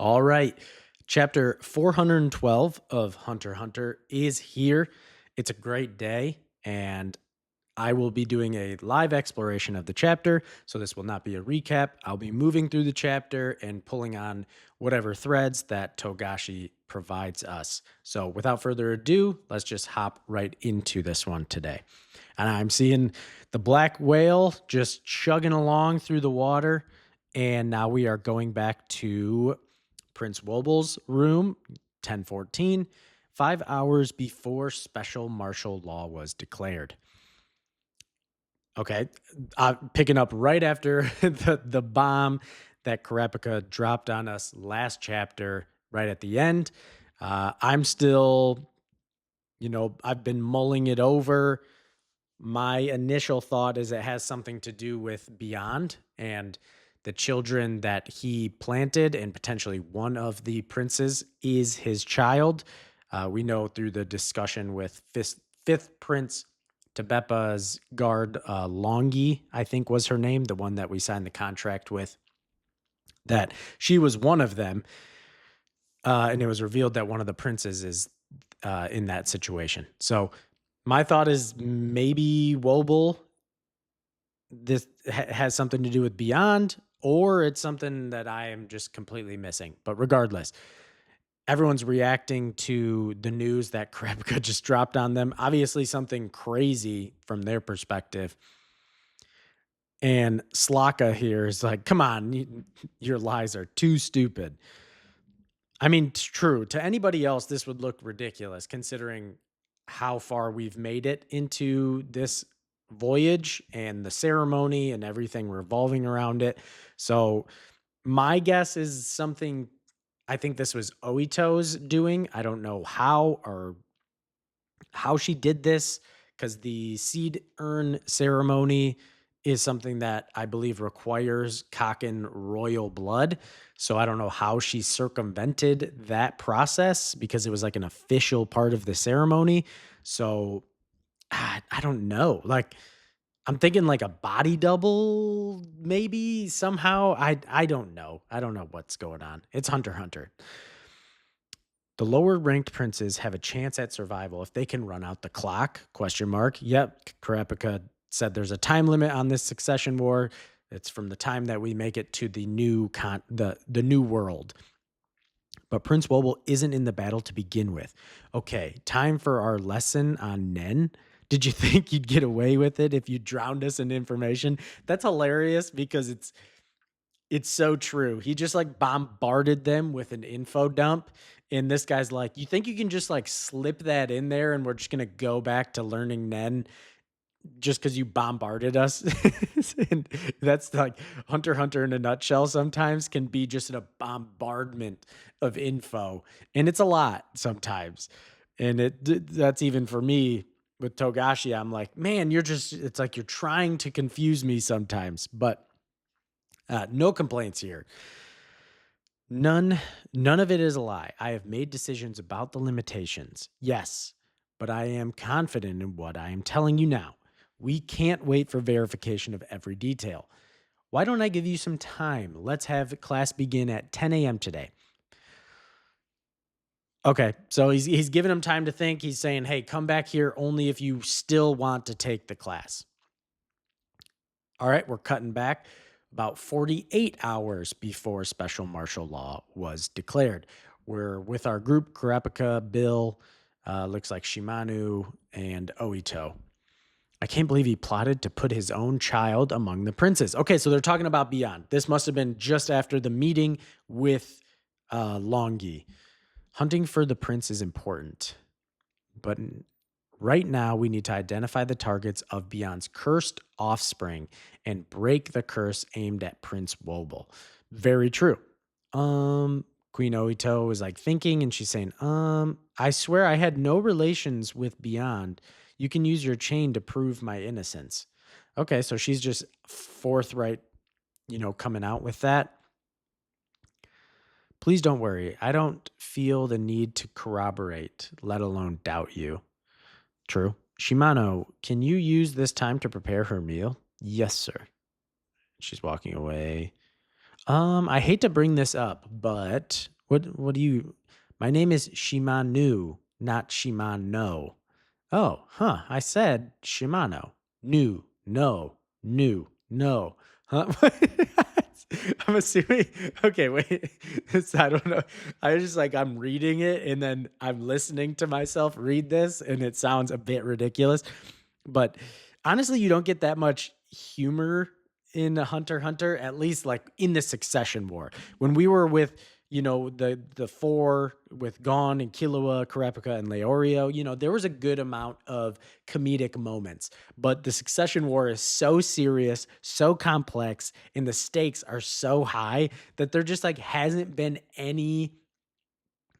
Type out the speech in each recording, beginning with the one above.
All right. Chapter 412 of Hunter x Hunter is here. It's a great day, and I will be doing a live exploration of the chapter. So, this will not be a recap. I'll be moving through the chapter and pulling on whatever threads that Togashi provides us. So, without further ado, let's just hop right into this one today. And I'm seeing the black whale just chugging along through the water. And now we are going back to Prince Woble's room, 1014, 5 hours before special martial law was declared. Okay, picking up right after the bomb that Karepika dropped on us last chapter, right at the end. I'm still, I've been mulling it over. My initial thought is it has something to do with Beyond and the children that he planted, and potentially one of the princes is his child. We know through the discussion with fifth Prince Tebepa's guard, Longi, I think was her name, the one that we signed the contract with, that she was one of them. And it was revealed that one of the princes is in that situation. So my thought is maybe Wobble, this has something to do with Beyond, or it's something that I am just completely missing. But regardless, everyone's reacting to the news that Krepka just dropped on them. Obviously, something crazy from their perspective. And Slaka here is like, come on, your lies are too stupid. I mean, it's true. To anybody else, this would look ridiculous considering how far we've made it into this voyage and the ceremony and everything revolving around it. So, my guess is something I think this was Oitos doing. I don't know how she did this, because the seed urn ceremony is something that I believe requires Kakin royal blood. So I don't know how she circumvented that process because it was like an official part of the ceremony. So I don't know. Like, I'm thinking like a body double, maybe somehow. I don't know. I don't know what's going on. It's Hunter x Hunter. The lower ranked princes have a chance at survival if they can run out the clock? Question mark. Yep, Karepika said there's a time limit on this succession war. It's from the time that we make it to the new world. But Prince Wobble isn't in the battle to begin with. Okay, time for our lesson on Nen. Did you think you'd get away with it if you drowned us in information? That's hilarious because it's so true. He just like bombarded them with an info dump. And this guy's like, you think you can just like slip that in there and we're just going to go back to learning Nen just because you bombarded us? And that's like Hunter x Hunter in a nutshell sometimes can be just a bombardment of info. And it's a lot sometimes. And that's even for me with Togashi. I'm like, man, it's like you're trying to confuse me sometimes. But no complaints here. None of it is a lie. I have made decisions about the limitations. Yes, but I am confident in what I am telling you now. We can't wait for verification of every detail. Why don't I give you some time? Let's have class begin at 10 a.m. today. Okay, so he's giving him time to think. He's saying, hey, come back here only if you still want to take the class. All right, we're cutting back about 48 hours before special martial law was declared. We're with our group, Kurapika, Bill, looks like Shimanu, and Oito. I can't believe he plotted to put his own child among the princes. Okay, so they're talking about Beyond. This must have been just after the meeting with Longi. Hunting for the prince is important, but right now we need to identify the targets of Beyond's cursed offspring and break the curse aimed at Prince Wobble. Very true. Queen Oito is like thinking and she's saying, I swear I had no relations with Beyond. You can use your chain to prove my innocence. Okay, so she's just forthright, coming out with that. Please don't worry. I don't feel the need to corroborate, let alone doubt you. True. Shimano, can you use this time to prepare her meal? Yes, sir. She's walking away. I hate to bring this up, but what do you my name is Shimanu, not Shimano. Oh, huh. I said Shimano. New, no, new, no. Huh? I'm assuming. Okay, wait. I don't know. I just like I'm reading it and then I'm listening to myself read this and it sounds a bit ridiculous. But honestly, you don't get that much humor in Hunter x Hunter, at least like in the Succession War. When we were with, the four with Gon and Killua, Kurapika, and Leorio, there was a good amount of comedic moments. But the Succession War is so serious, so complex, and the stakes are so high that there just like hasn't been any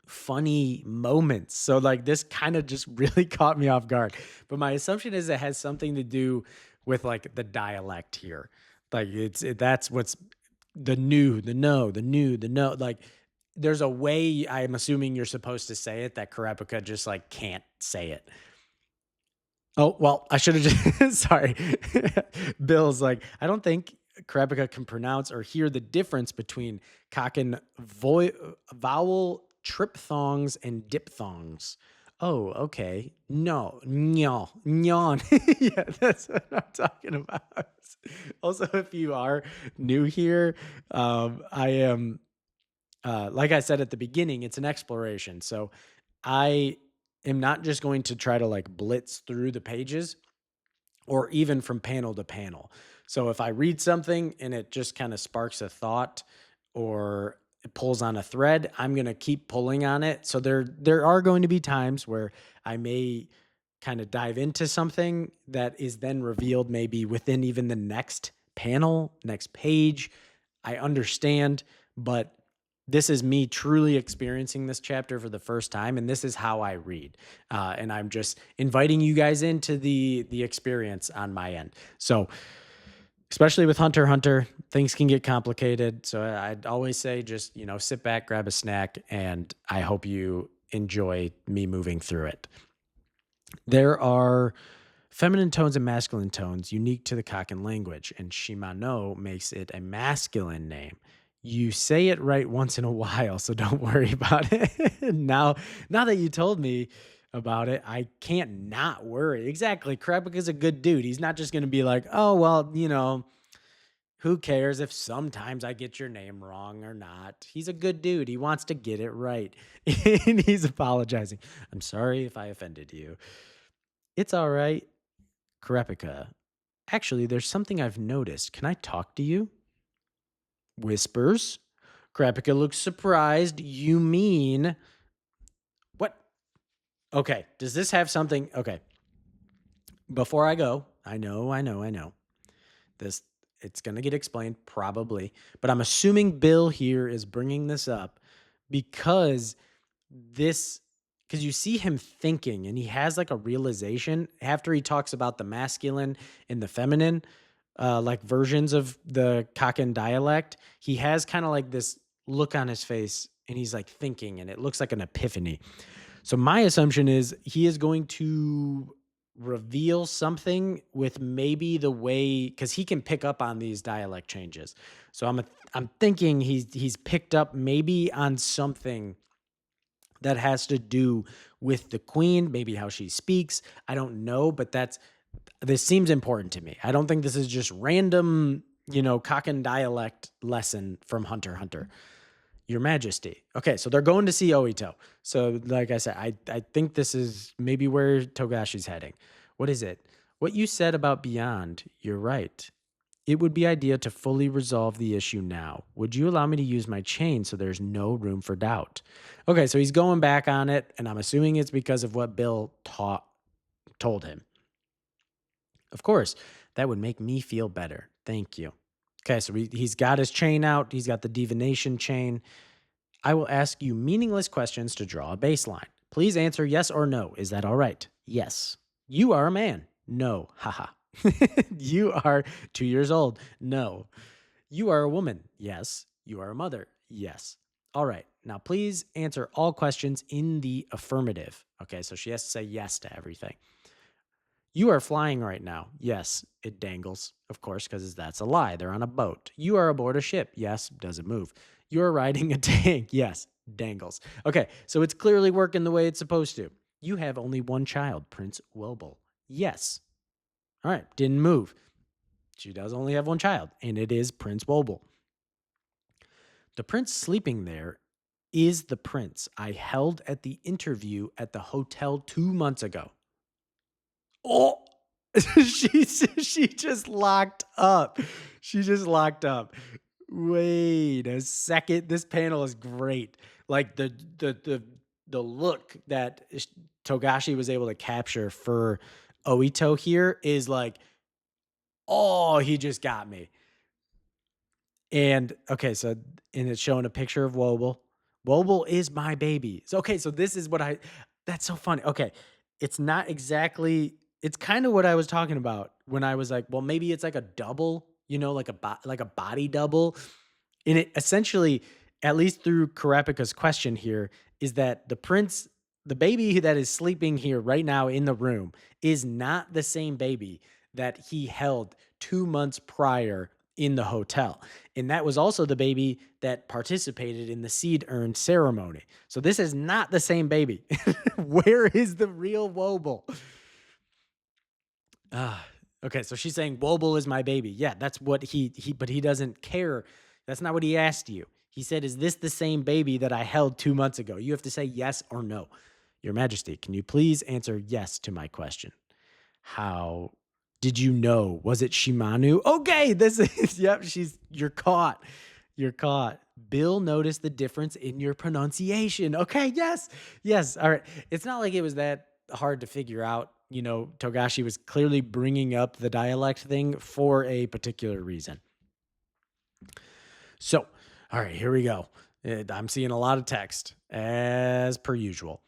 funny moments. So like this kind of just really caught me off guard. But my assumption is it has something to do with like the dialect here. Like that's what's the new, the no, the new, the no. Like there's a way I'm assuming you're supposed to say it that Kurapika just like can't say it. Oh, well, I should have just sorry. Bill's like, I don't think Kurapika can pronounce or hear the difference between cock and vowel triphthongs and diphthongs. Oh, okay. No, no, nyon. Yeah, that's what I'm talking about. Also, if you are new here, I am, like I said at the beginning, it's an exploration. So I am not just going to try to like blitz through the pages or even from panel to panel. So if I read something and it just kind of sparks a thought or it pulls on a thread, I'm going to keep pulling on it. So there are going to be times where I may kind of dive into something that is then revealed maybe within even the next panel, next page. I understand, but this is me truly experiencing this chapter for the first time, and this is how I read. And I'm just inviting you guys into the experience on my end. So, especially with Hunter x Hunter, things can get complicated. So I'd always say just sit back, grab a snack, and I hope you enjoy me moving through it. There are feminine tones and masculine tones unique to the Kakin language, and Shimano makes it a masculine name. You say it right once in a while, so don't worry about it. Now that you told me about it, I can't not worry. Exactly. Krabik is a good dude. He's not just going to be like, oh, well, who cares if sometimes I get your name wrong or not? He's a good dude. He wants to get it right. And he's apologizing. I'm sorry if I offended you. It's all right. Karepika, actually, there's something I've noticed. Can I talk to you? Whispers. Karepika looks surprised. You mean what? Okay. Does this have something? Okay. Before I go, I know. This it's going to get explained probably, but I'm assuming Bill here is bringing this up because this because you see him thinking and he has like a realization after he talks about the masculine and the feminine like versions of the Kakin dialect. He has kind of like this look on his face and he's like thinking and it looks like an epiphany. So my assumption is he is going to reveal something with maybe the way because he can pick up on these dialect changes. So I'm thinking he's picked up maybe on something that has to do with the queen, maybe how she speaks. I don't know, but this seems important to me. I don't think this is just random, Kakin dialect lesson from Hunter x Hunter. Your Majesty. Okay, so they're going to see Oito. So, like I said, I think this is maybe where Togashi's heading. What is it? What you said about Beyond, you're right. It would be ideal to fully resolve the issue now. Would you allow me to use my chain so there's no room for doubt? Okay, so he's going back on it, and I'm assuming it's because of what Bill told him. Of course, that would make me feel better. Thank you. Okay, so he's got his chain out. He's got the divination chain. I will ask you meaningless questions to draw a baseline. Please answer yes or no. Is that all right? Yes. You are a man. No. Haha. You are 2 years old. No. You are a woman. Yes. You are a mother. Yes. All right. Now, please answer all questions in the affirmative. Okay. So she has to say yes to everything. You are flying right now. Yes, it dangles, of course, because that's a lie. They're on a boat. You are aboard a ship. Yes, doesn't move. You're riding a tank. Yes, dangles. Okay, so it's clearly working the way it's supposed to. You have only one child, Prince Wobble. Yes. All right, didn't move. She does only have one child, and it is Prince Wobble. The prince sleeping there is the prince I held at the interview at the hotel 2 months ago. Oh, she just locked up. She just locked up. Wait a second. This panel is great. Like the look that Togashi was able to capture for Oito here is like, oh, he just got me. And okay, so and it's showing a picture of Wobble. Wobble is my baby. So okay, so this is what I that's so funny. Okay. It's not exactly it's kind of what I was talking about when I was like, well, maybe it's like a double, like like a body double. And it essentially, at least through Karapika's question here, is that the baby that is sleeping here right now in the room is not the same baby that he held 2 months prior in the hotel. And that was also the baby that participated in the seed urn ceremony. So this is not the same baby. Where is the real Wobble? Ah, okay, so she's saying Wobble is my baby. Yeah, that's what but he doesn't care. That's not what he asked you. He said, "Is this the same baby that I held 2 months ago?" You have to say yes or no. Your Majesty, can you please answer yes to my question? How did you know? Was it Shimanu? Okay, this is yep, you're caught. You're caught. Bill noticed the difference in your pronunciation. Okay, yes. Yes. All right. It's not like it was that hard to figure out. Togashi was clearly bringing up the dialect thing for a particular reason. So, all right, here we go. I'm seeing a lot of text as per usual.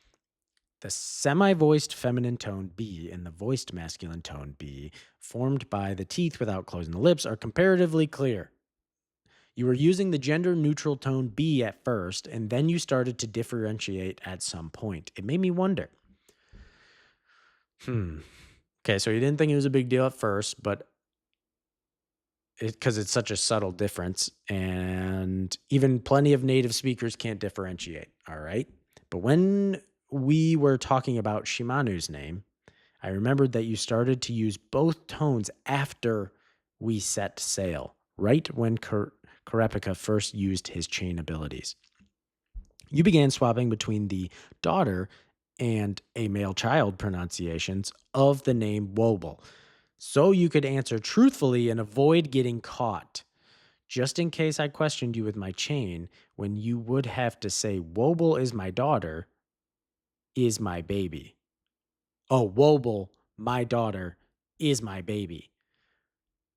The semi voiced feminine tone B and the voiced masculine tone B, formed by the teeth without closing the lips, are comparatively clear. You were using the gender neutral tone B at first, and then you started to differentiate at some point. It made me wonder. Okay, so you didn't think it was a big deal at first, but because it's such a subtle difference, and even plenty of native speakers can't differentiate. All right. But when we were talking about Shimanu's name, I remembered that you started to use both tones after we set sail, right when Karepika first used his chain abilities. You began swapping between the daughter and a male child pronunciations of the name Wobble, so you could answer truthfully and avoid getting caught. Just in case I questioned you with my chain, when you would have to say, Wobble is my daughter, is my baby. Oh, Wobble, my daughter, is my baby.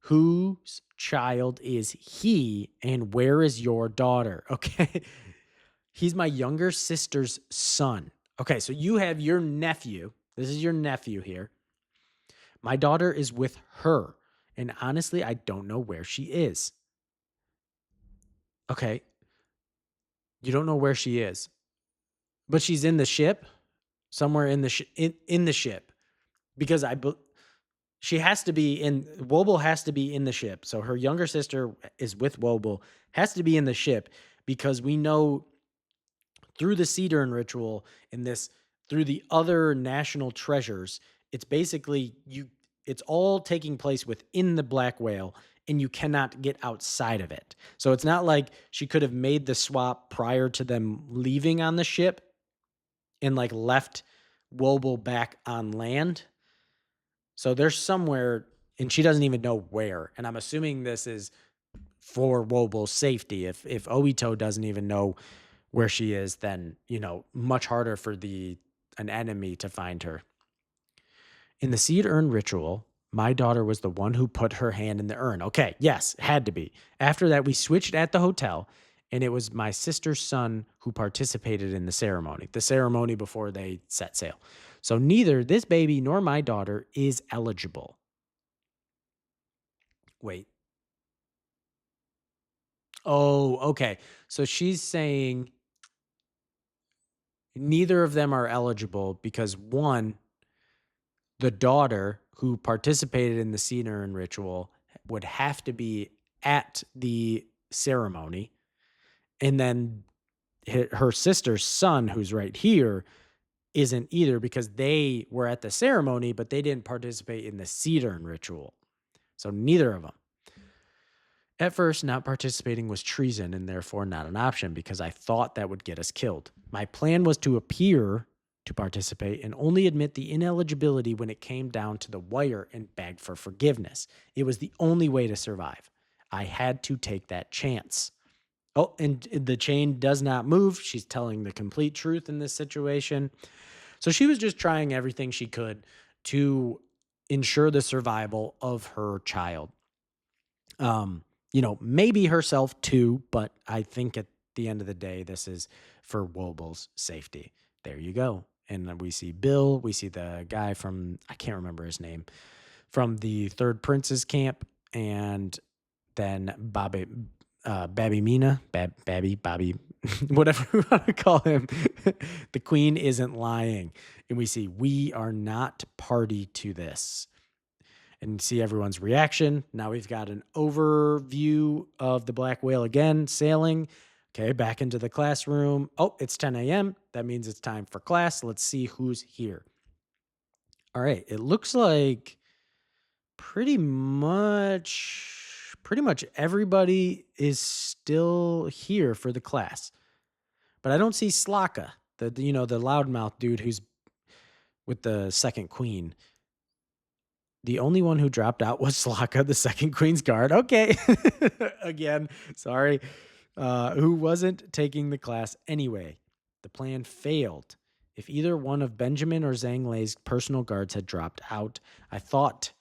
Whose child is he, and where is your daughter? Okay. He's my younger sister's son. Okay, so you have your nephew. This is your nephew here. My daughter is with her. And honestly, I don't know where she is. Okay. You don't know where she is. But she's in the ship, somewhere in in the ship. Because she has to be in Wobble has to be in the ship. So her younger sister is with Wobble, has to be in the ship because we know through the Cedern ritual in this, through the other national treasures, it's basically it's all taking place within the black whale and you cannot get outside of it. So it's not like she could have made the swap prior to them leaving on the ship and like left Wobble back on land. So there's somewhere and she doesn't even know where. And I'm assuming this is for Wobble's safety. If Oito doesn't even know where she is, then much harder for an enemy to find her. In the seed urn ritual, my daughter was the one who put her hand in the urn. Okay, yes, had to be. After that, we switched at the hotel, and it was my sister's son who participated in the ceremony before they set sail. So neither this baby nor my daughter is eligible. Wait. Oh, okay. So she's saying neither of them are eligible because one, the daughter who participated in the seed urn ritual would have to be at the ceremony. And then her sister's son, who's right here, isn't either because they were at the ceremony, but they didn't participate in the seed urn ritual. So neither of them. At first, not participating was treason and therefore not an option because I thought that would get us killed. My plan was to appear to participate and only admit the ineligibility when it came down to the wire and beg for forgiveness. It was the only way to survive. I had to take that chance. Oh, and the chain does not move. She's telling the complete truth in this situation. So she was just trying everything she could to ensure the survival of her child. Maybe herself too, but I think at the end of the day, this is for Woble's safety. There you go. And then we see Bill, we see the guy from, I can't remember his name, from the Third Prince's camp, and then Babby Mina, Bobby, whatever we want to call him. The queen isn't lying. And we see, we are not party to this. And see everyone's reaction. Now we've got an overview of the black whale again, sailing. Okay, back into the classroom. Oh, it's 10 a.m. That means it's time for class. Let's see who's here. All right, it looks like pretty much everybody is still here for the class. But I don't see Slaka, the loudmouth dude who's with the second queen. The only one who dropped out was Slaka, the second queen's guard. Okay. Again, sorry. Who wasn't taking the class anyway. The plan failed. If either one of Benjamin or Zhang Lei's personal guards had dropped out, I thought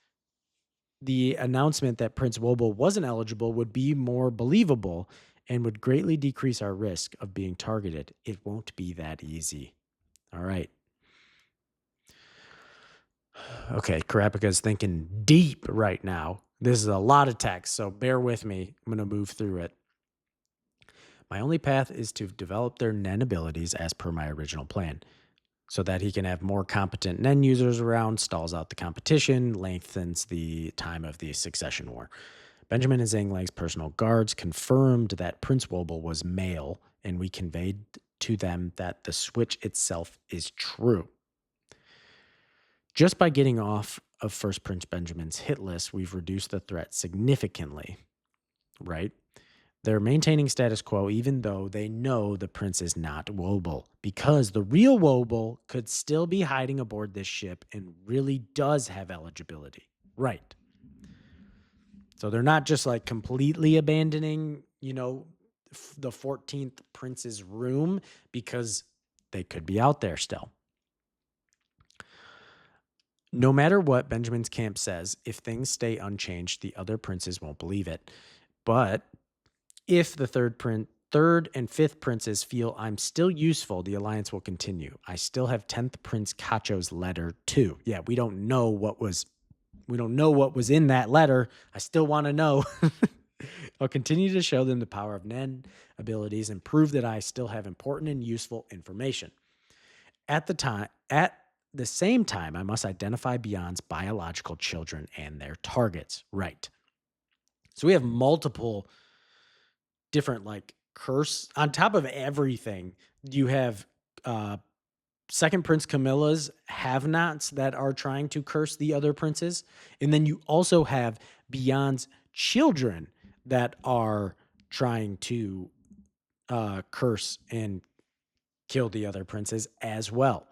the announcement that Prince Wobo wasn't eligible would be more believable and would greatly decrease our risk of being targeted. It won't be that easy. All right. Okay, Karapika's thinking deep right now. This is a lot of text, so bear with me. I'm going to move through it. My only path is to develop their Nen abilities as per my original plan, so that he can have more competent Nen users around, stalls out the competition, lengthens the time of the succession war. Benjamin and Zhang Lang's personal guards confirmed that Prince Wobble was male, and we conveyed to them that the switch itself is true. Just by getting off of First Prince Benjamin's hit list, we've reduced the threat significantly, right? They're maintaining status quo even though they know the prince is not Wobble, because the real Wobble could still be hiding aboard this ship and really does have eligibility. Right. So they're not just like completely abandoning, the 14th prince's room because they could be out there still. No matter what Benjamin's camp says, if things stay unchanged, the other princes won't believe it. But if the third and fifth princes feel I'm still useful, the alliance will continue. I still have 10th Prince Cacho's letter too. Yeah, we don't know what was in that letter. I still want to know. I'll continue to show them the power of Nen abilities and prove that I still have important and useful information. At the same time, I must identify Beyond's biological children and their targets. Right. So we have multiple different curse on top of everything. You have Second Prince Camilla's have-nots that are trying to curse the other princes. And then you also have Beyond's children that are trying to curse and kill the other princes as well.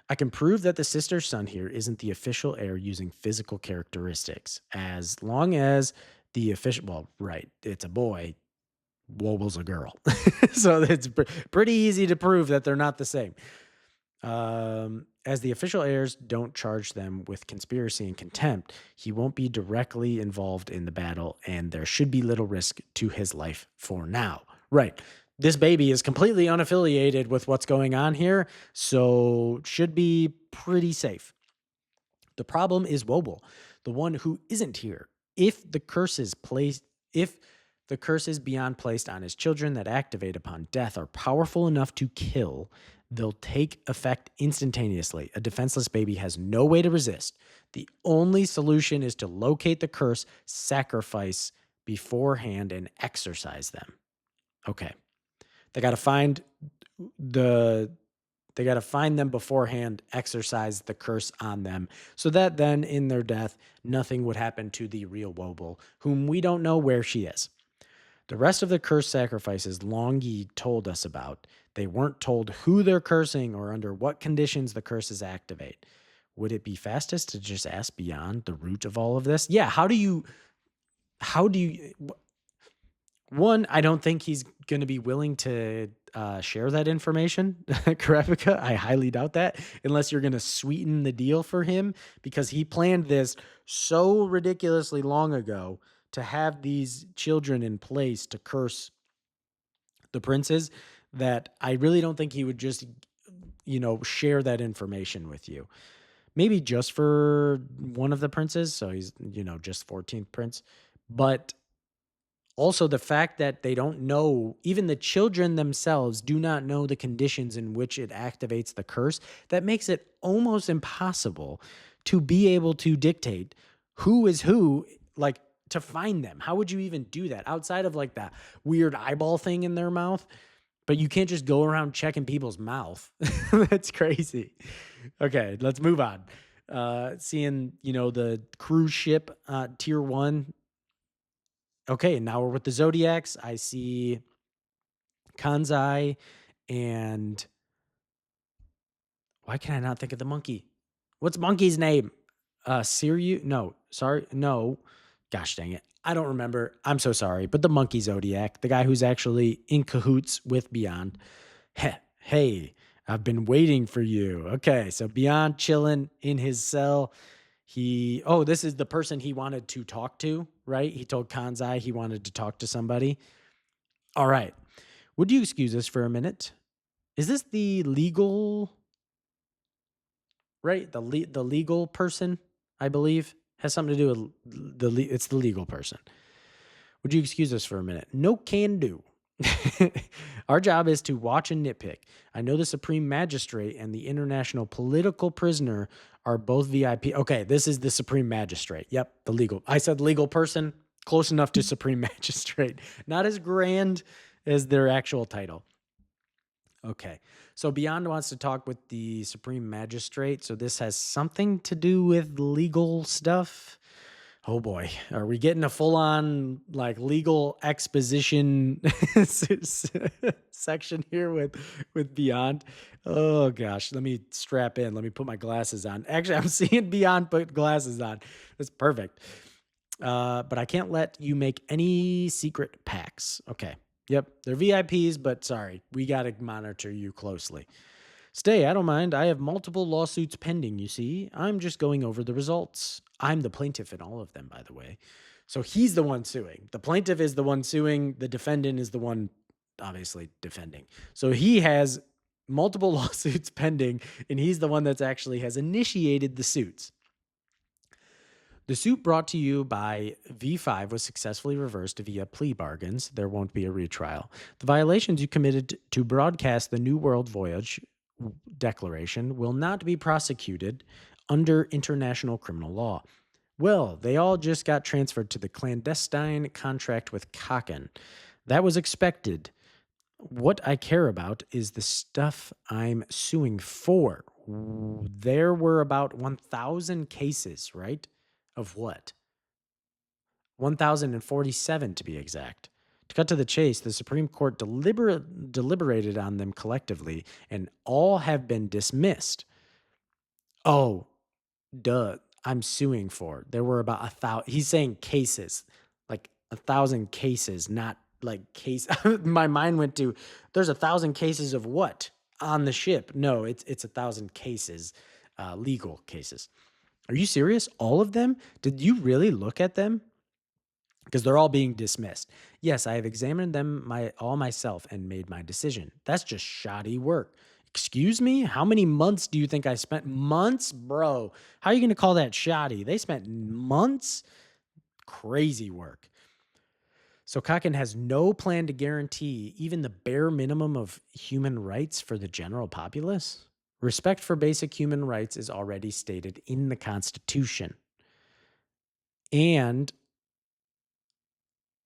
I can prove that the sister's son here isn't the official heir using physical characteristics. As long as the official, it's a boy, Wobble's a girl. So it's pretty easy to prove that they're not the same. As the official heirs don't charge them with conspiracy and contempt, he won't be directly involved in the battle, and there should be little risk to his life for now. Right. This baby is completely unaffiliated with what's going on here, so should be pretty safe. The problem is Wobble, the one who isn't here. If the curse is beyond placed on his children that activate upon death are powerful enough to kill, They'll take effect instantaneously. A defenseless baby has no way to resist. The only solution is to locate the curse, sacrifice beforehand, and exorcise them. Okay. They got to find the they got to find them beforehand, exercise the curse on them, so that then in their death, nothing would happen to the real Wobble, whom we don't know where she is. The rest of the curse sacrifices Longi told us about, they weren't told who they're cursing or under what conditions the curses activate. Would it be fastest to just ask beyond the root of all of this? Yeah, how do you one, I don't think he's going to be willing to share that information, Karepika. I highly doubt that, unless you're going to sweeten the deal for him, because he planned this so ridiculously long ago to have these children in place to curse the princes that I really don't think he would just, share that information with you. Maybe just for one of the princes. So he's, just 14th prince. But also, the fact that they don't know, even the children themselves do not know the conditions in which it activates the curse, that makes it almost impossible to be able to dictate who is who, like to find them. How would you even do that outside of like that weird eyeball thing in their mouth? But you can't just go around checking people's mouth. That's crazy. Okay, let's move on. Seeing, the cruise ship, tier one. Okay, now we're with the Zodiacs. I see Kanzai and why can I not think of the monkey? What's monkey's name? Siriu? No, sorry, no. Gosh dang it. I don't remember. I'm so sorry. But the monkey Zodiac, the guy who's actually in cahoots with Beyond. Hey, I've been waiting for you. Okay, so Beyond chilling in his cell. This is the person he wanted to talk to, right? He told Kanzai he wanted to talk to somebody. All right. Would you excuse us for a minute? Is this the legal, right? The legal person, I believe, has something to do with it's the legal person. Would you excuse us for a minute? No can do. Our job is to watch and nitpick. I know the Supreme Magistrate and the International Political Prisoner are both VIP. Okay, this is the Supreme Magistrate. Yep, the legal. I said legal person, close enough to Supreme Magistrate. Not as grand as their actual title. Okay. So Beyond wants to talk with the Supreme Magistrate. So this has something to do with legal stuff. Oh boy, are we getting a full-on like legal exposition section here with Beyond? Oh gosh, let me strap in. Let me put my glasses on. Actually, I'm seeing Beyond put glasses on. That's perfect. But I can't let you make any secret packs. Okay. Yep, they're VIPs, but sorry, we got to monitor you closely. Stay, I don't mind. I have multiple lawsuits pending, you see. I'm just going over the results. I'm the plaintiff in all of them, by the way. So he's the one suing. The plaintiff is the one suing. The defendant is the one obviously defending. So he has multiple lawsuits pending, and he's the one that's actually has initiated the suits. The suit brought to you by V5 was successfully reversed via plea bargains. There won't be a retrial. The violations you committed to broadcast the New World Voyage Declaration will not be prosecuted under international criminal law. Well, they all just got transferred to the clandestine contract with Kaken. That was expected. What I care about is the stuff I'm suing for. There were about 1,000 cases, right? Of what? 1,047 to be exact. To cut to the chase, the Supreme Court deliberated on them collectively, and all have been dismissed. Oh, duh. I'm suing for. There were about 1,000. He's saying cases, like 1,000 cases, not like case. My mind went to there's 1,000 cases of what on the ship. No, it's 1,000 cases, legal cases. Are you serious? All of them? Did you really look at them? Because they're all being dismissed. Yes, I have examined them all myself and made my decision. That's just shoddy work. Excuse me? How many months do you think I spent? Months? Bro, how are you going to call that shoddy? They spent months? Crazy work. So Kakin has no plan to guarantee even the bare minimum of human rights for the general populace. Respect for basic human rights is already stated in the Constitution. And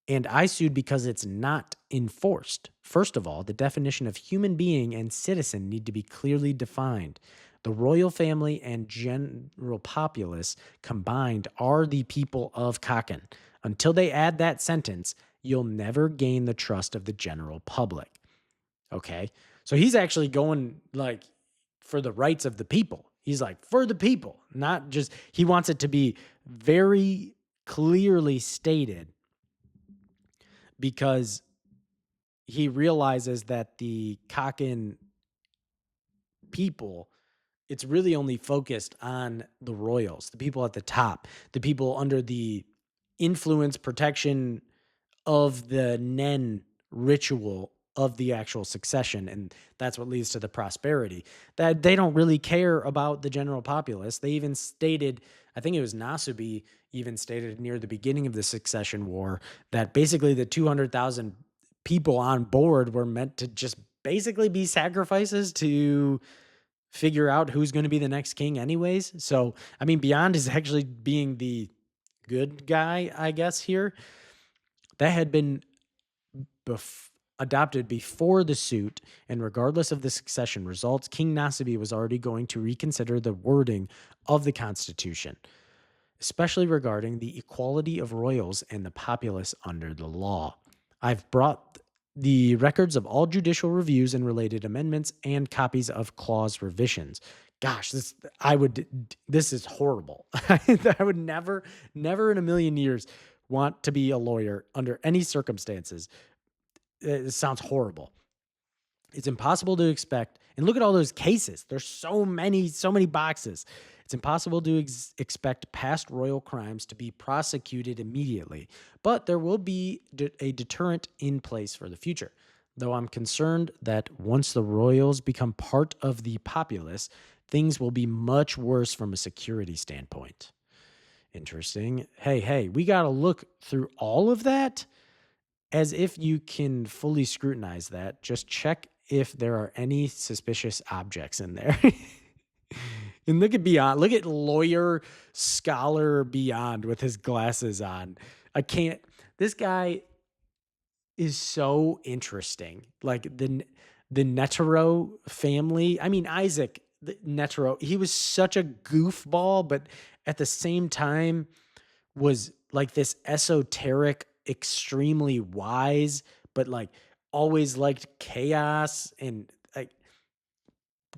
I sued because it's not enforced. First of all, the definition of human being and citizen need to be clearly defined. The royal family and general populace combined are the people of Kakin. Until they add that sentence, you'll never gain the trust of the general public. Okay. So he's actually going like for the rights of the people. He's like for the people, not just, he wants it to be very clearly stated because he realizes that the Kakin people, it's really only focused on the royals, the people at the top, the people under the influence protection of the Nen ritual of the actual succession. And that's what leads to the prosperity. That they don't really care about the general populace. They even stated, I think it was Nasubi even stated near the beginning of the succession war that basically the 200,000 people on board were meant to just basically be sacrifices to figure out who's going to be the next king anyways. So, I mean, Beyond is actually being the good guy, I guess, here. That had been adopted before the suit, and regardless of the succession results, King Nasibi was already going to reconsider the wording of the Constitution, especially regarding the equality of royals and the populace under the law. I've brought the records of all judicial reviews and related amendments and copies of clause revisions. Gosh, this is horrible. I would never in a million years want to be a lawyer under any circumstances. It sounds horrible. It's impossible to expect. And look at all those cases. There's so many boxes. It's impossible to expect past royal crimes to be prosecuted immediately, but there will be a deterrent in place for the future. Though I'm concerned that once the royals become part of the populace, things will be much worse from a security standpoint. Interesting. Hey, we got to look through all of that. As if you can fully scrutinize that, just check if there are any suspicious objects in there. And look at Beyond. Look at lawyer, scholar Beyond with his glasses on. This guy is so interesting. Like the Netero family. I mean, Isaac Netero, he was such a goofball, but at the same time was like this esoteric, extremely wise, but like always liked chaos and like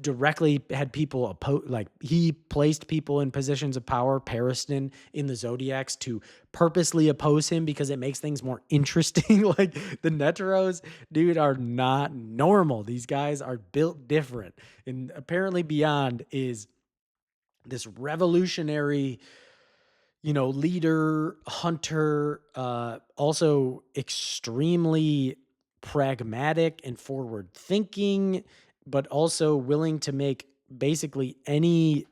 directly had people oppose. Like he placed people in positions of power, Periston in the Zodiacs, to purposely oppose him because it makes things more interesting. Like the Neteros, dude, are not normal. These guys are built different. And apparently Beyond is this revolutionary, leader, hunter, also extremely pragmatic and forward thinking, but also willing to make basically any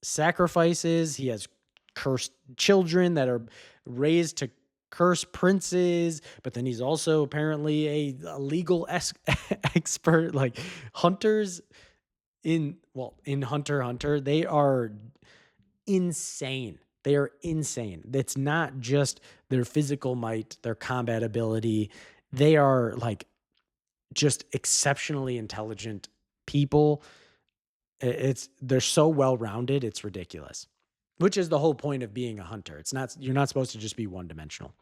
sacrifices. He has cursed children that are raised to curse princes, but then he's also apparently a legal expert. Like hunters in Hunter x Hunter, they are insane. They are insane. It's not just their physical might, their combat ability. They are like just exceptionally intelligent people. They're so well-rounded, it's ridiculous. Which is the whole point of being a hunter. You're not supposed to just be one-dimensional.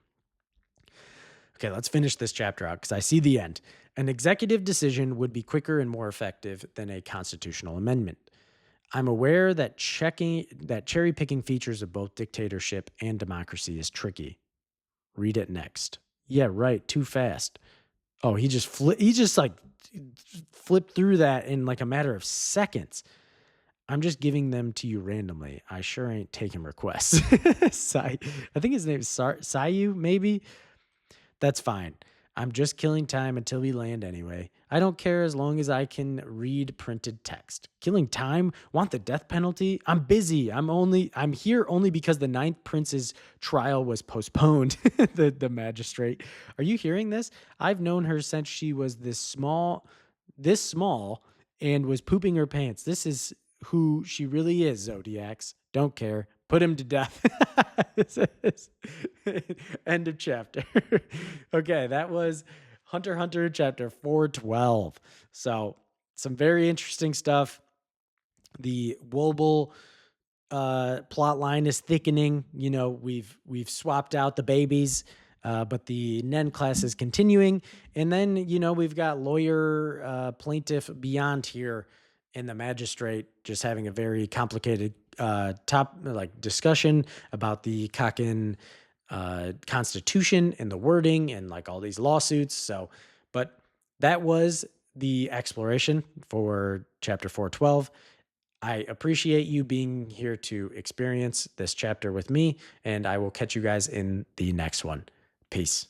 Okay, let's finish this chapter out because I see the end. An executive decision would be quicker and more effective than a constitutional amendment. I'm aware that cherry picking features of both dictatorship and democracy is tricky. Read it next. Yeah, right. Too fast. Oh, he just flipped through that in like a matter of seconds. I'm just giving them to you randomly. I sure ain't taking requests. I think his name is Sayu, maybe. That's fine. I'm just killing time until we land anyway. I don't care as long as I can read printed text. Killing time? Want the death penalty? I'm busy. I'm here only because the ninth prince's trial was postponed. The magistrate. Are you hearing this? I've known her since she was this small and was pooping her pants. This is who she really is, Zodiacs. Don't care. Put him to death. End of chapter. Okay, that was Hunter x Hunter chapter 412. So, some very interesting stuff. The Wobble plot line is thickening. You know, we've swapped out the babies, but the Nen class is continuing. And then, we've got lawyer plaintiff beyond here and the magistrate just having a very complicated top like discussion about the Kakin constitution and the wording and like all these lawsuits. So, but that was the exploration for chapter 412. I appreciate you being here to experience this chapter with me, and I will catch you guys in the next one. Peace.